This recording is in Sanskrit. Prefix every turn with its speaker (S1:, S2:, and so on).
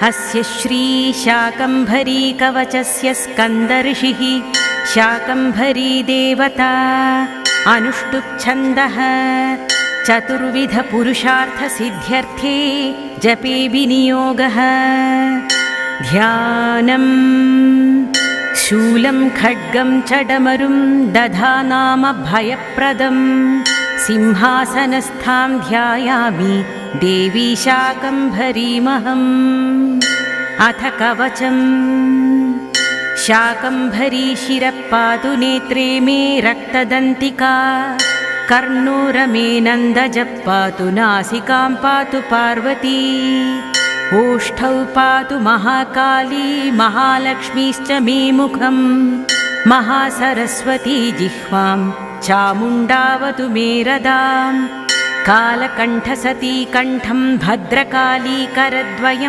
S1: अस्य श्रीशाकम्भरी कवचस्य स्कन्दर्षिः शाकम्भरी देवता अनुष्टुप्छन्दः चतुर्विधपुरुषार्थसिद्ध्यर्थे जपे विनियोगः ध्यानम् शूलं खड्गं च डमरुं दधानाम भयप्रदम् सिंहासनस्थां ध्यायामि देवी शाकम्भरीमहम् अथ कवचम् शाकम्भरी शिरः पातु नेत्रे मे रक्तदन्तिका कर्णोरमे नन्दजः पातु नासिकां पातु पार्वती ओष्ठौ पातु महाकाली महालक्ष्मीश्च मे मुखम् महासरस्वती जिह्वां चामुण्डावतु मे रदाम् कालकण्ठसती कण्ठं भद्रकाली करद्वयम्